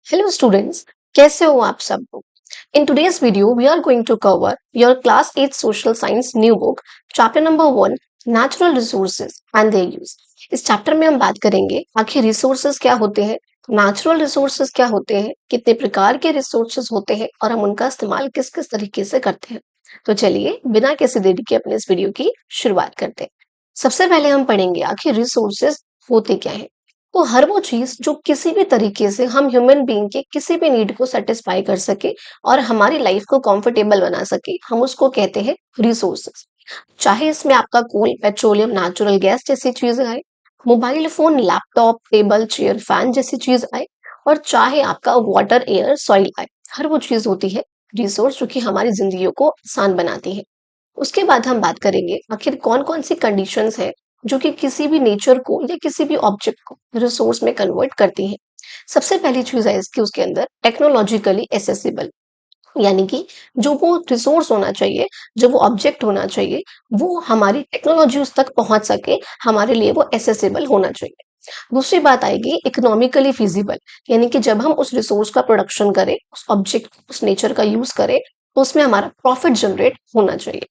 Hello students, कैसे हो आप सब लोग? In today's video, we are going to cover your class 8 social science new book, chapter number 1, natural resources and their use. इस chapter में हम बात करेंगे आखिर रिसोर्सेज क्या होते हैं, नेचुरल रिसोर्सेज क्या होते हैं, कितने प्रकार के रिसोर्सेज होते हैं और हम उनका इस्तेमाल किस किस तरीके से करते हैं। तो चलिए बिना किसी देरी के अपने इस वीडियो की शुरुआत करते हैं। सबसे पहले हम पढ़ेंगे आखिर रिसोर्सेज होते क्या है। तो हर वो चीज जो किसी भी तरीके से हम ह्यूमन बीइंग के किसी भी नीड को सेटिस्फाई कर सके और हमारी लाइफ को कंफर्टेबल बना सके, हम उसको कहते हैं रिसोर्सेज। चाहे इसमें आपका कोल, पेट्रोलियम, नेचुरल गैस जैसी चीजें आए, mobile phone, laptop, table, chair, fan जैसी चीज आए, और चाहे आपका वाटर, एयर, सॉइल आए, हर वो चीज होती है रिसोर्स जो कि हमारी जिंदगी को आसान बनाती है। उसके बाद हम बात करेंगे आखिर कौन कौन सी कंडीशंस है जो कि किसी भी नेचर को या किसी भी ऑब्जेक्ट को रिसोर्स में कन्वर्ट करती है। सबसे पहली चीज है इसकी उसके अंदर टेक्नोलॉजिकली एसेसिबल, यानी कि जो वो रिसोर्स होना चाहिए, जो वो ऑब्जेक्ट होना चाहिए, वो हमारी टेक्नोलॉजी उस तक पहुंच सके, हमारे लिए वो एसेसिबल होना चाहिए। दूसरी बात आएगी इकोनॉमिकली फिजिबल, यानी कि जब हम उस रिसोर्स का प्रोडक्शन करें, उस ऑब्जेक्ट, उस नेचर का यूज करें, तो उसमें हमारा प्रॉफिट जनरेट होना चाहिए।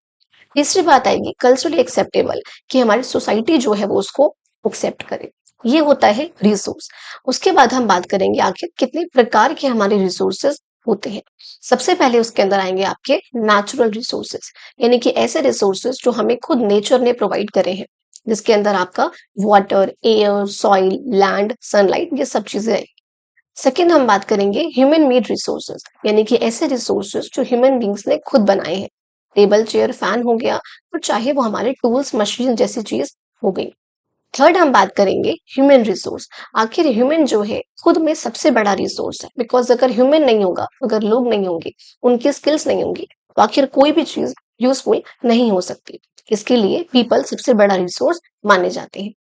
तीसरी बात आएगी कल्चरली एक्सेप्टेबल, कि हमारी सोसाइटी जो है वो उसको एक्सेप्ट करे। ये होता है रिसोर्स। उसके बाद हम बात करेंगे आखिर कितने प्रकार के हमारे रिसोर्सेज होते हैं। सबसे पहले उसके अंदर आएंगे आपके नेचुरल रिसोर्सेज, यानी कि ऐसे रिसोर्सेज जो हमें खुद नेचर ने प्रोवाइड करे हैं, जिसके अंदर आपका water, air, soil, land, sunlight, ये सब चीजें आएंगी। सेकेंड हम बात करेंगे ह्यूमन मेड रिसोर्सेज, यानी कि ऐसे रिसोर्सेज जो ह्यूमन बींग्स ने खुद बनाए हैं। टेबल, चेयर, फैन हो गया, और चाहे वो हमारे टूल्स, मशीन जैसी चीज हो गई। थर्ड हम बात करेंगे ह्यूमन रिसोर्स। आखिर ह्यूमन जो है खुद में सबसे बड़ा रिसोर्स है, बिकॉज अगर ह्यूमन नहीं होगा, अगर लोग नहीं होंगे, उनकी स्किल्स नहीं होंगी, तो आखिर कोई भी चीज यूजफुल नहीं हो सकती। इसके लिए पीपल सबसे बड़ा रिसोर्स माने जाते हैं।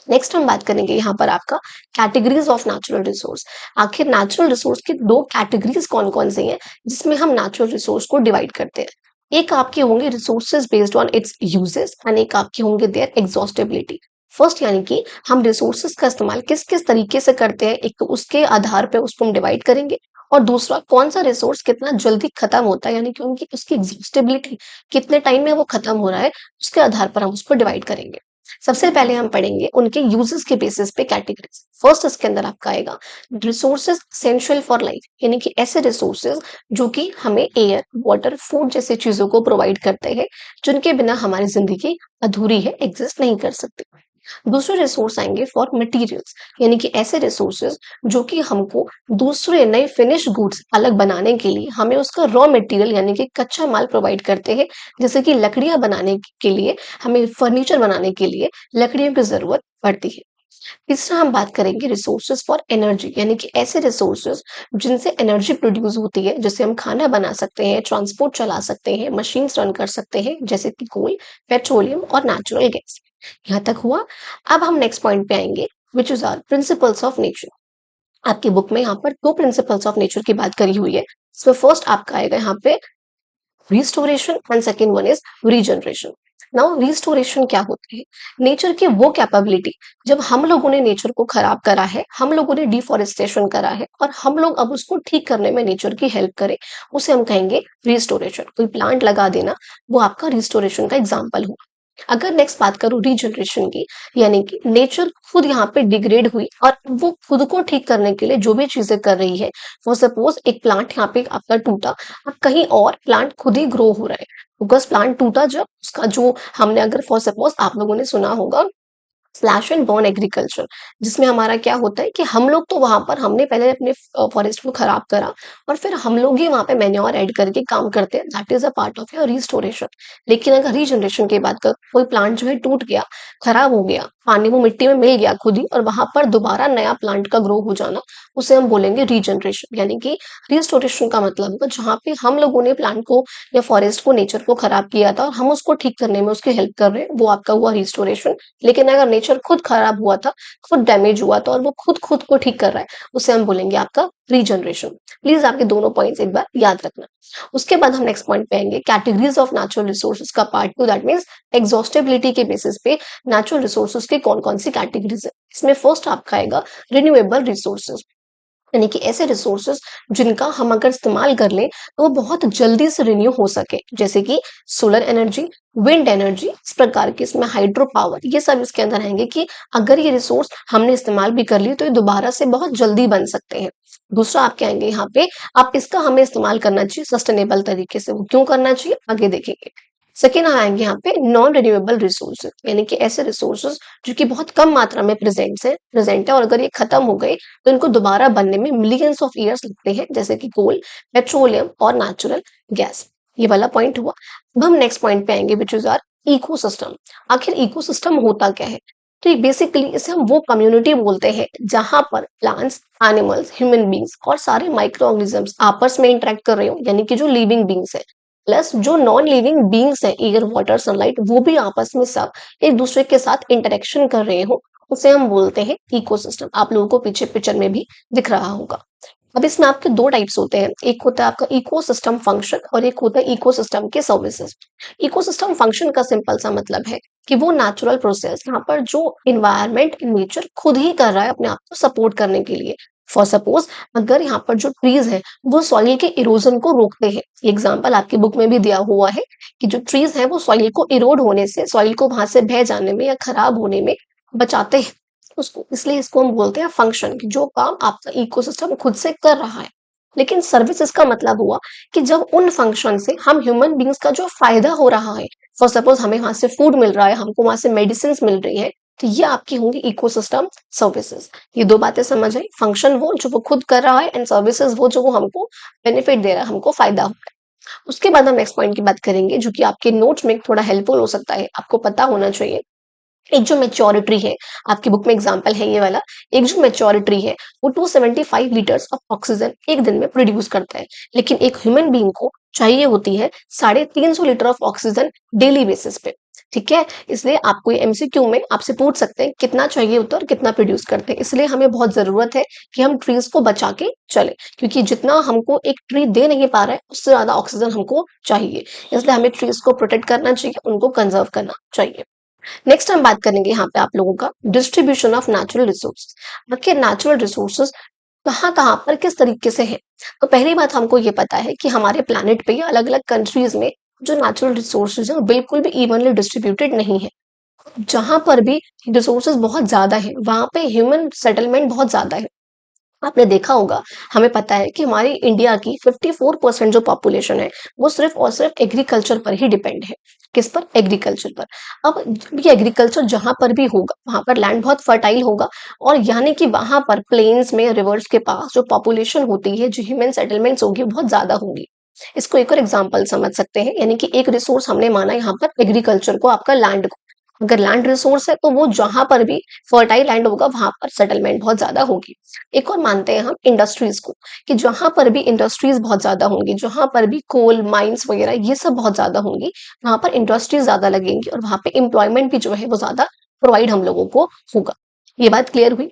नेक्स्ट हम बात करेंगे यहाँ पर आपका कैटेगरीज ऑफ नेचुरल रिसोर्स। आखिर नेचुरल रिसोर्स की दो कैटेगरीज कौन कौन सी हैं जिसमें हम नेचुरल रिसोर्स को डिवाइड करते हैं। एक आपके होंगे resources based on it's uses, and एक आपके होंगे देयर एग्जॉस्टेबिलिटी। फर्स्ट यानी कि हम रिसोर्सेज का इस्तेमाल किस किस तरीके से करते हैं, एक तो उसके आधार पे उसको हम डिवाइड करेंगे, और दूसरा कौन सा रिसोर्स कितना जल्दी खत्म होता है, यानी कि उनकी उसकी एग्जॉस्टेबिलिटी कितने टाइम में वो खत्म हो रहा है, उसके आधार पर हम उसको डिवाइड करेंगे। सबसे पहले हम पढ़ेंगे उनके यूजेस के बेसिस पे कैटेगरीज। फर्स्ट इसके अंदर आपका आएगा रिसोर्सेज एसेंशियल फॉर लाइफ, यानी कि ऐसे रिसोर्सेज जो कि हमें एयर, वाटर, फूड जैसी चीजों को प्रोवाइड करते हैं, जिनके बिना हमारी जिंदगी अधूरी है, एग्जिस्ट नहीं कर सकती। दूसरे रिसोर्स आएंगे फॉर मटेरियल्स, यानी कि ऐसे रिसोर्सेज जो कि हमको दूसरे नए फिनिश गुड्स अलग बनाने के लिए हमें उसका रॉ मटेरियल यानी कि कच्चा माल प्रोवाइड करते हैं। जैसे कि लकड़ियां बनाने के लिए, हमें फर्नीचर बनाने के लिए लकड़ियों की जरूरत पड़ती है। तीसरा हम बात करेंगे रिसोर्सेज फॉर एनर्जी, यानी कि ऐसे रिसोर्सेज जिनसे एनर्जी प्रोड्यूस होती है, जिससे हम खाना बना सकते हैं, ट्रांसपोर्ट चला सकते हैं, मशीन रन कर सकते हैं, जैसे कि कोल, पेट्रोलियम और नेचुरल गैस। यहाँ तक हुआ। अब हम नेक्स्ट पॉइंट पे आएंगे, which is our principles of nature. आपकी बुक में यहाँ पर दो प्रिंसिपल्स ऑफ नेचर की बात करी हुई है। इसमें फर्स्ट आपका आएगा यहाँ पे restoration, and second one is regeneration. Now restoration क्या होती है? नेचर की वो कैपेबिलिटी, जब हम लोगों ने नेचर को खराब करा है, हम लोगों ने डिफोरेस्टेशन करा है, और हम लोग अब उसको ठीक करने में नेचर की हेल्प करें, उसे हम कहेंगे रिस्टोरेशन। कोई प्लांट लगा देना, वो आपका रिस्टोरेशन का एग्जाम्पल हुआ। अगर नेक्स्ट बात करूं रीजनरेशन की, यानी कि नेचर खुद यहाँ पे डिग्रेड हुई और वो खुद को ठीक करने के लिए जो भी चीजें कर रही है। फॉर सपोज एक प्लांट यहाँ पे आपका टूटा, अब कहीं और प्लांट खुद ही ग्रो हो रहा है, बिकॉज प्लांट टूटा जब उसका जो हमने, अगर फॉर सपोज आप लोगों ने सुना होगा स्लैश एंड बर्न एग्रीकल्चर, जिसमें हमारा क्या होता है कि हम लोग तो वहां पर हमने पहले अपने फॉरेस्ट को खराब करा, और फिर हम लोग ही वहां पे मैन्योर ऐड करके काम करते हैं, that is a part of your restoration. लेकिन अगर रीजनरेशन की बात कर, कोई प्लांट जो है टूट गया, खराब हो गया, पानी वो मिट्टी में मिल गया खुद ही, और वहां पर दोबारा नया प्लांट का ग्रो हो जाना, उसे हम बोलेंगे रीजनरेशन। यानी कि रिस्टोरेशन का मतलब होगा जहाँ पे हम लोगों ने प्लांट को या फॉरेस्ट को, नेचर को खराब किया था, और हम उसको ठीक करने में उसकी हेल्प कर रहे हैं, वो आपका हुआ रिस्टोरेशन। लेकिन अगर नेचर खुद खराब हुआ था, खुद डैमेज हुआ था, और वो खुद खुद को ठीक कर रहा है, उसे हम बोलेंगे आपका रीजनरेशन। प्लीज आपके दोनों पॉइंट्स एक बार याद रखना। उसके बाद हम नेक्स्ट पॉइंट पे आएंगे कैटेगरीज ऑफ नेचुरल रिसोर्सेज का पार्ट टू, दैट मीन्स एग्जॉस्टेबिलिटी के बेसिस पे नेचुरल रिसोर्सेज के कौन कौन सी कैटेगरीज है। इसमें फर्स्ट आपका आएगा रिन्यूएबल रिसोर्सेज। यानी कि ऐसे रिसोर्सेज जिनका हम अगर इस्तेमाल कर लें तो वो बहुत जल्दी से रिन्यू हो सके, जैसे कि सोलर एनर्जी, विंड एनर्जी, इस प्रकार के इसमें हाइड्रो पावर, ये सब इसके अंदर आएंगे कि अगर ये रिसोर्स हमने इस्तेमाल भी कर ली तो ये दोबारा से बहुत जल्दी बन सकते हैं। दूसरा आपके आएंगे यहाँ पे, आप इसका हमें इस्तेमाल करना चाहिए सस्टेनेबल तरीके से। वो क्यों करना चाहिए आगे देखेंगे। सेकेंड हम आएंगे यहाँ पे नॉन रिन्यूएबल रिसोर्सेज, यानी कि ऐसे रिसोर्सेज जो कि बहुत कम मात्रा में प्रेजेंट है और अगर ये खत्म हो गए तो इनको दोबारा बनने में मिलियंस ऑफ ईयर्स लगते हैं, जैसे कि कोल, पेट्रोलियम और नेचुरल गैस। ये वाला पॉइंट हुआ। अब हम नेक्स्ट पॉइंट पे आएंगे विच इज आर इकोसिस्टम। आखिर इकोसिस्टम होता क्या है? तो ये बेसिकली इसे हम वो कम्युनिटी बोलते हैं जहां पर प्लांट्स, एनिमल्स, ह्यूमन बींग्स और सारे माइक्रो ऑर्गेनिजम्स आपस में इंटरेक्ट कर रहे हो, यानी कि जो लिविंग बींग्स है प्लस जो नॉन लिविंग बींग्स है, एयर, वाटर, सनलाइट, वो भी आपस में सब एक दूसरे के साथ इंटरेक्शन कर रहे हो, उसे हम बोलते हैं इकोसिस्टम। आप लोगों को पीछे पिक्चर में भी दिख रहा होगा। अब इसमें आपके दो टाइप्स होते हैं, एक होता है आपका इकोसिस्टम फंक्शन और एक होता है इकोसिस्टम के सर्विसेज। इकोसिस्टम फंक्शन का सिंपल सा मतलब है कि वो नेचुरल प्रोसेस यहाँ पर जो इन्वायरमेंट नेचर खुद ही कर रहा है अपने आप को सपोर्ट करने के लिए। फॉर सपोज अगर यहाँ पर जो ट्रीज है वो सॉइल के इरोजन को रोकते हैं, एग्जाम्पल आपकी बुक में भी दिया हुआ है कि जो ट्रीज है वो सॉइल को इरोड होने से, सॉइल को वहां से बह जाने में या खराब होने में बचाते हैं उसको, इसलिए इसको हम बोलते हैं फंक्शन, जो काम आपका इकोसिस्टम खुद से कर रहा है। लेकिन सर्विस इसका मतलब हुआ कि जब उन फंक्शन से हम ह्यूमन बींग्स का जो फायदा हो रहा है, फॉर सपोज हमें वहां से फूड मिल रहा है, हमको वहां से मेडिसिन मिल रही है, तो ये आपकी होंगी इकोसिस्टम सर्विसेज। ये दो बातें समझ आई, फंक्शन वो जो वो खुद कर रहा है एंड सर्विसेज वो जो वो हमको बेनिफिट दे रहा है, हमको फायदा हो रहा है। उसके बाद हम नेक्स्ट पॉइंट की बात करेंगे जो कि आपके नोट्स में थोड़ा हेल्पफुल हो सकता है, आपको पता होना चाहिए। एक जो मेच्योरिटी है, आपकी बुक में एग्जांपल है ये वाला, एक जो मेच्योरिटी है वो 275 लीटर्स ऑफ ऑक्सीजन एक दिन में प्रोड्यूस करता है, लेकिन एक ह्यूमन बीइंग को चाहिए होती है 350 litre of oxygen daily basis पे। ठीक है, इसलिए आपको ये एमसीक्यू में आपसे पूछ सकते हैं कितना चाहिए होता है और कितना प्रोड्यूस करते हैं, इसलिए हमें बहुत जरूरत है कि हम ट्रीज को बचा के चले, क्योंकि जितना हमको एक ट्री दे नहीं पा रहा है उससे ज्यादा ऑक्सीजन हमको चाहिए, इसलिए हमें ट्रीज को प्रोटेक्ट करना चाहिए, उनको कंजर्व करना चाहिए। नेक्स्ट हम बात करेंगे यहाँ पे आप लोगों का डिस्ट्रीब्यूशन ऑफ नेचुरल रिसोर्सेज। आखिर नेचुरल रिसोर्सेज कहाँ कहाँ पर किस तरीके से है? तो पहली बात हमको ये पता है कि हमारे प्लानिट पे या अलग अलग कंट्रीज में जो नेचुरल रिसोर्सेज है वो बिल्कुल भी इवनली डिस्ट्रीब्यूटेड नहीं है। जहां पर भी रिसोर्सेज बहुत ज्यादा है वहां पे ह्यूमन सेटलमेंट बहुत ज्यादा है। आपने देखा होगा, हमें पता है कि हमारी इंडिया की 54% जो पॉपुलेशन है वो सिर्फ और सिर्फ एग्रीकल्चर पर ही डिपेंड है। किस पर? एग्रीकल्चर पर। अब ये एग्रीकल्चर जहां पर भी होगा वहां पर लैंड बहुत फर्टाइल होगा, और यानी कि वहां पर प्लेन्स में, रिवर्स के पास जो पॉपुलेशन होती है, जो ह्यूमन सेटलमेंट्स होगी बहुत ज्यादा होंगी। इसको एक और एग्जांपल समझ सकते हैं, यानी कि एक रिसोर्स हमने माना यहाँ पर एग्रीकल्चर को, आपका लैंड को। अगर लैंड रिसोर्स है तो वो जहां पर भी फर्टाइल लैंड होगा वहां पर सेटलमेंट बहुत ज्यादा होगी। एक और मानते हैं हम इंडस्ट्रीज को, कि जहां पर भी इंडस्ट्रीज बहुत ज्यादा होंगी, जहां पर भी कोल माइंस वगैरह ये सब बहुत ज्यादा होंगी, वहां पर इंडस्ट्रीज ज्यादा लगेंगी और वहां पे एम्प्लॉयमेंट भी जो है वो ज्यादा प्रोवाइड हम लोगों को होगा। ये बात क्लियर हुई?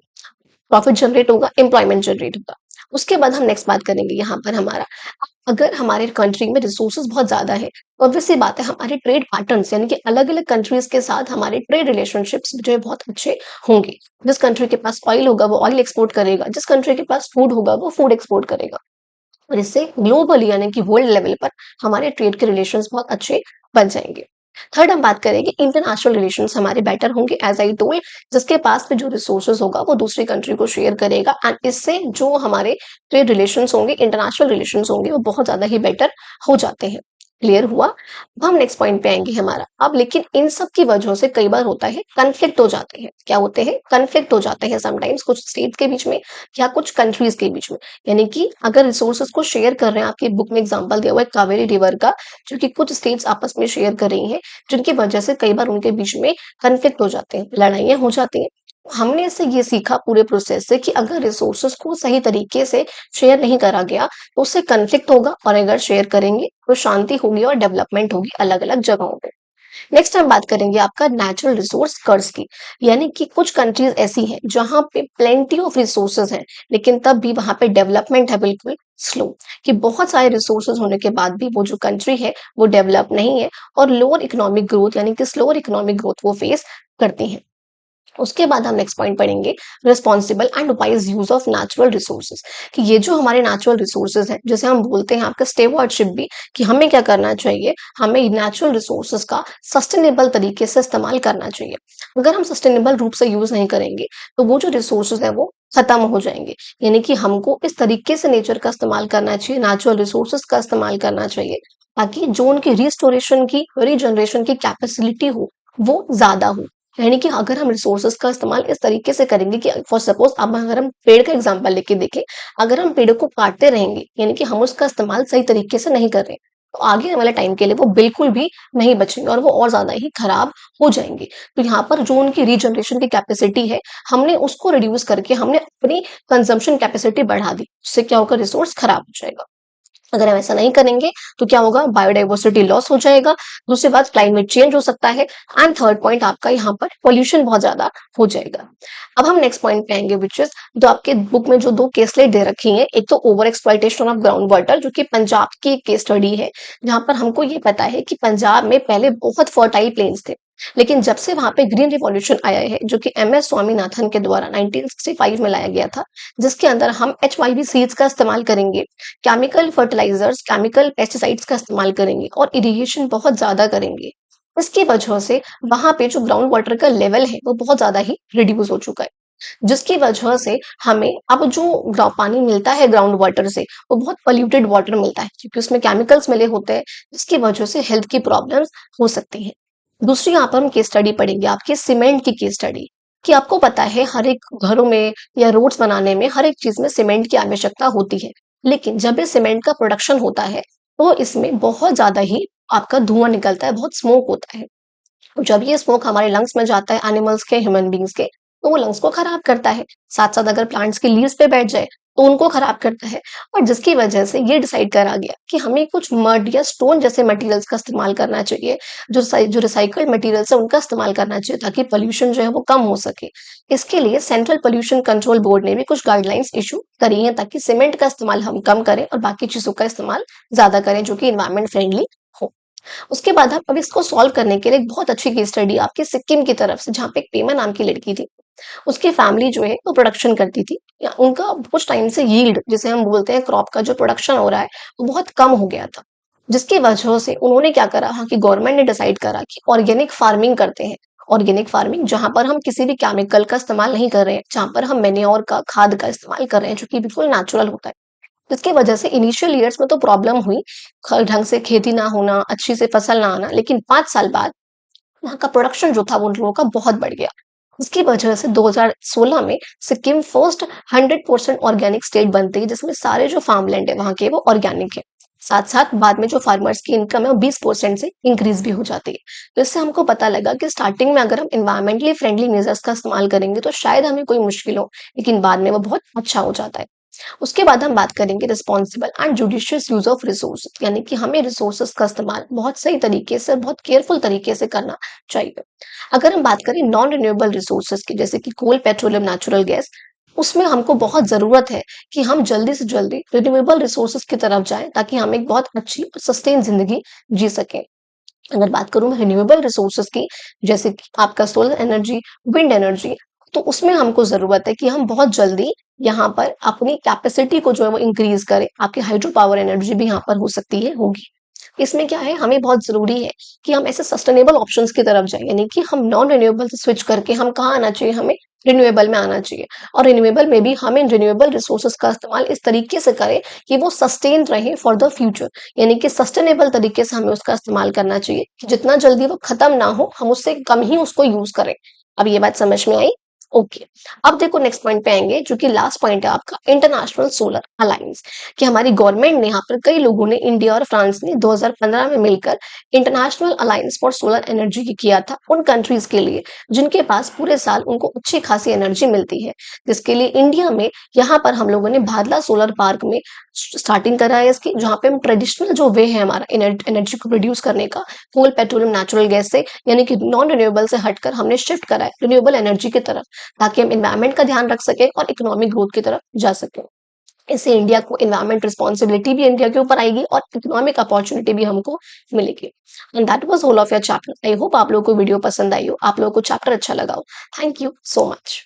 प्रॉफिट जनरेट होगा, एम्प्लॉयमेंट जनरेट होगा। उसके बाद हम नेक्स्ट बात करेंगे यहाँ पर हमारा, अगर हमारे कंट्री में रिसोर्सेज बहुत ज्यादा है तो ऑब्वियस सी बात है हमारे ट्रेड पैटर्न्स, यानी कि अलग अलग कंट्रीज के साथ हमारे ट्रेड रिलेशनशिप्स जो है बहुत अच्छे होंगे। जिस कंट्री के पास ऑयल होगा वो ऑयल एक्सपोर्ट करेगा, जिस कंट्री के पास फूड होगा वो फूड एक्सपोर्ट करेगा, और इससे ग्लोबली यानी कि वर्ल्ड लेवल पर हमारे ट्रेड के रिलेशंस बहुत अच्छे बन जाएंगे। थर्ड हम बात करेंगे इंटरनेशनल रिलेशंस हमारे बेटर होंगे, एज आई टोल्ड, जिसके पास में जो रिसोर्सेज होगा वो दूसरी कंट्री को शेयर करेगा, एंड इससे जो हमारे ट्रेड रिलेशंस होंगे, इंटरनेशनल रिलेशंस होंगे, वो बहुत ज्यादा ही बेटर हो जाते हैं। क्लियर हुआ? अब हम नेक्स्ट पॉइंट पे आएंगे हमारा। अब लेकिन इन सब की वजह से कई बार होता है कन्फ्लिक्ट हो जाते हैं। क्या होते हैं? कन्फ्लिक्ट हो जाते हैं समटाइम्स, कुछ स्टेट्स के बीच में या कुछ कंट्रीज के बीच में। यानी कि अगर रिसोर्सेज को शेयर कर रहे हैं, आपकी बुक में एग्जांपल दिया हुआ है कावेरी रिवर का, जो कि कुछ स्टेट्स आपस में शेयर कर रही हैं, जिनकी वजह से कई बार उनके बीच में कन्फ्लिक्ट हो जाते हैं, लड़ाइयाँ हो जाती हैं। हमने इससे ये सीखा पूरे प्रोसेस से कि अगर रिसोर्सेज को सही तरीके से शेयर नहीं करा गया तो उससे कन्फ्लिक्ट होगा, और अगर शेयर करेंगे तो शांति होगी और डेवलपमेंट होगी अलग अलग जगहों पे। नेक्स्ट हम बात करेंगे आपका नेचुरल रिसोर्स कर्स की, यानी कि कुछ कंट्रीज ऐसी हैं जहां पे प्लेंटी ऑफ रिसोर्सेज हैं, लेकिन तब भी वहां पे डेवलपमेंट है बिल्कुल स्लो, कि बहुत सारे रिसोर्सेज होने के बाद भी वो जो कंट्री है वो डेवलप नहीं है और लोअर इकोनॉमिक ग्रोथ यानी कि स्लोअर इकोनॉमिक ग्रोथ वो फेस करती हैं। उसके बाद हम नेक्स्ट पॉइंट पढ़ेंगे responsible and wise use of natural resources, कि ये जो हमारे नेचुरल रिसोर्सेज हैं, जैसे हम बोलते हैं आपका स्टेवॉर्डशिप भी, कि हमें क्या करना चाहिए, हमें नेचुरल रिसोर्सेज का सस्टेनेबल तरीके से इस्तेमाल करना चाहिए। अगर हम सस्टेनेबल रूप से यूज नहीं करेंगे तो वो जो रिसोर्सेज है वो खत्म हो जाएंगे। यानी कि हमको इस तरीके से नेचर का इस्तेमाल करना चाहिए, नेचुरल रिसोर्सेज का इस्तेमाल करना चाहिए, ताकि जो उनकी रिस्टोरेशन की रीजनरेशन की कैपेसिटी हो वो ज्यादा हो। यानी कि अगर हम रिसोर्सेज का इस्तेमाल इस तरीके से करेंगे कि फॉर सपोज अब अगर हम पेड़ का एग्जांपल लेके देखें, अगर हम पेड़ों को काटते रहेंगे यानी कि हम उसका इस्तेमाल सही तरीके से नहीं कर रहे, तो आगे आने वाले टाइम के लिए वो बिल्कुल भी नहीं बचेंगे और वो और ज्यादा ही खराब हो जाएंगे। तो यहाँ पर जो उनकी रीजनरेशन की कैपेसिटी है, हमने उसको रिड्यूस करके हमने अपनी कंजम्पशन कैपेसिटी बढ़ा दी, जिससे क्या होगा, रिसोर्स खराब हो जाएगा। अगर हम ऐसा नहीं करेंगे तो क्या होगा, बायोडाइवर्सिटी लॉस हो जाएगा। दूसरी बात, क्लाइमेट चेंज हो सकता है। एंड थर्ड पॉइंट आपका यहाँ पर पोल्यूशन बहुत ज्यादा हो जाएगा। अब हम नेक्स्ट पॉइंट पे आएंगे, विच इज जो आपके बुक में जो दो केसलेट दे रखी हैं, एक तो over exploitation of ground water, जो कि पंजाब की एक केस स्टडी है, जहां पर हमको ये पता है कि पंजाब में पहले बहुत फर्टाइल प्लेन्स थे, लेकिन जब से वहां पे ग्रीन रिवॉल्यूशन आया है, जो कि MS स्वामीनाथन के द्वारा 1965 में लाया गया था, जिसके अंदर हम HYV सीड्स का इस्तेमाल करेंगे, केमिकल फर्टिलाइजर्स, केमिकल पेस्टिसाइड्स का इस्तेमाल करेंगे और इरिगेशन बहुत ज्यादा करेंगे। इसकी वजह से वहां पे जो ग्राउंड वाटर का लेवल है वो बहुत ज्यादा ही रिड्यूस हो चुका है, जिसकी वजह से हमें अब जो पानी मिलता है ग्राउंड वाटर से वो बहुत पोल्यूटेड वाटर मिलता है, क्योंकि उसमें केमिकल्स मिले होते हैं, जिसकी वजह से हेल्थ की प्रॉब्लम्स हो सकती हैं। दूसरी यहाँ पर हम केस स्टडी पढ़ेंगे, आपकी सीमेंट की केस स्टडी, कि आपको पता है हर एक घरों में या रोड्स बनाने में हर एक चीज में सीमेंट की आवश्यकता होती है, लेकिन जब ये सीमेंट का प्रोडक्शन होता है तो इसमें बहुत ज्यादा ही आपका धुआं निकलता है, बहुत स्मोक होता है। जब ये स्मोक हमारे लंग्स में जाता है, एनिमल्स के, ह्यूमन बींग्स के, तो वो लंग्स को खराब करता है। साथ साथ अगर प्लांट्स की लीव्स पे बैठ जाए तो उनको खराब करता है। और जिसकी वजह से ये डिसाइड करा गया कि हमें कुछ मड या स्टोन जैसे मटेरियल्स का इस्तेमाल करना चाहिए, जो रिसाइकल्ड मटेरियल्स है उनका इस्तेमाल करना चाहिए, ताकि पोल्यूशन जो है वो कम हो सके। इसके लिए सेंट्रल पोल्यूशन कंट्रोल बोर्ड ने भी कुछ गाइडलाइंस इशू करी हैं, ताकि सीमेंट का इस्तेमाल हम कम करें और बाकी चीजों का इस्तेमाल ज्यादा करें, जो कि इन्वायरमेंट फ्रेंडली हो। उसके बाद हम अब इसको सॉल्व करने के लिए एक बहुत अच्छी केस स्टडी आपके सिक्किम की तरफ से, जहाँ पे एक पेमा नाम की लड़की थी, उसकी फैमिली जो है वो प्रोडक्शन करती थी, या उनका कुछ टाइम से यील्ड, जिसे हम बोलते हैं क्रॉप का जो प्रोडक्शन हो रहा है, वो बहुत कम हो गया था। जिसकी वजह से उन्होंने क्या करा, हाँ, कि गवर्नमेंट ने डिसाइड करा कि ऑर्गेनिक फार्मिंग करते हैं। ऑर्गेनिक फार्मिंग जहां पर हम किसी भी केमिकल का इस्तेमाल नहीं कर रहे हैं, जहां पर हम मेन्योर का, खाद का इस्तेमाल कर रहे हैं, जो कि बिल्कुल नेचुरल होता है। इसकी वजह से इनिशियल ईयर्स में तो प्रॉब्लम हुई, ढंग से खेती ना होना, अच्छी से फसल ना आना, लेकिन 5 साल बाद वहाँ का प्रोडक्शन जो था वो उन लोगों का बहुत बढ़ गया। इसकी वजह से 2016 में सिक्किम फर्स्ट 100% ऑर्गेनिक स्टेट बनती है, जिसमें सारे जो फार्मलैंड है वहाँ के वो ऑर्गेनिक है। साथ साथ बाद में जो फार्मर्स की इनकम है वो 20% से इंक्रीज भी हो जाती है। तो इससे हमको पता लगा कि स्टार्टिंग में अगर हम इन्वायरमेंटली फ्रेंडली मेजर्स का इस्तेमाल करेंगे तो शायद हमें कोई मुश्किल हो, लेकिन बाद में वो बहुत अच्छा हो जाता है। उसके बाद हम बात करेंगे responsible and judicious use of resource, यानी कि हमें रिसोर्सेज का इस्तेमाल बहुत सही तरीके से, बहुत केयरफुल तरीके से करना चाहिए। अगर हम बात करें नॉन रिन्यूएबल रिसोर्सेज की, जैसे कि कोल, पेट्रोलियम, नेचुरल गैस, उसमें हमको बहुत जरूरत है कि हम जल्दी से जल्दी रिन्यूएबल रिसोर्सेज की तरफ जाएं, ताकि हम एक बहुत अच्छी और सस्टेन जिंदगी जी सकें। अगर बात करूं मैं रिन्यूएबल रिसोर्सेज की, जैसे कि आपका सोलर एनर्जी, विंड एनर्जी, तो उसमें हमको जरूरत है कि हम बहुत जल्दी यहाँ पर अपनी कैपेसिटी को जो है वो इंक्रीज करें। आपकी हाइड्रो पावर एनर्जी भी यहाँ पर हो सकती है, होगी। इसमें क्या है, हमें बहुत जरूरी है कि हम ऐसे सस्टेनेबल ऑप्शंस की तरफ जाएं, यानी कि हम नॉन रिन्यूएबल से स्विच करके हम कहाँ आना चाहिए, हमें रिन्यूएबल में आना चाहिए। और रिन्यूएबल में भी हमें रिन्यूएबल रिसोर्सेज का इस्तेमाल इस तरीके से करें कि वो सस्टेन रहे फॉर द फ्यूचर, यानी कि सस्टेनेबल तरीके से हमें उसका इस्तेमाल करना चाहिए, कि जितना जल्दी वो खत्म ना हो, हम उससे कम ही उसको यूज करें। अब ये बात समझ में आई? ओके। अब देखो नेक्स्ट पॉइंट पे आएंगे, जो कि लास्ट पॉइंट है आपका, इंटरनेशनल सोलर अलायंस, कि हमारी गवर्नमेंट ने, यहाँ पर कई लोगों ने, इंडिया और फ्रांस ने 2015 में मिलकर international alliance for solar energy की किया था, उन कंट्रीज के लिए जिनके पास पूरे साल उनको अच्छी खासी एनर्जी मिलती है। जिसके लिए इंडिया में यहाँ पर हम लोगों ने भादला सोलर पार्क में स्टार्टिंग करा है इसकी, जहाँ पे हम ट्रेडिशनल जो वे है हमारा एनर्जी को प्रोड्यूस करने का, कोल, पेट्रोलियम, नेचुरल गैस से, यानी कि नॉन रिन्यूएबल से हटकर हमने शिफ्ट करा है रिन्यूएबल एनर्जी की तरफ, ताकि हम इन्वायरमेंट का ध्यान रख सके और इकोनॉमिक ग्रोथ की तरफ जा सके। इससे इंडिया को एनवायरमेंट रिस्पॉन्सिबिलिटी भी इंडिया के ऊपर आएगी और इकोनॉमिक अपॉर्चुनिटी भी हमको मिलेगी। And that was whole of your chapter. I hope आप लोगों को वीडियो पसंद आई हो, आप लोगों को चैप्टर अच्छा लगा हो। Thank you so much.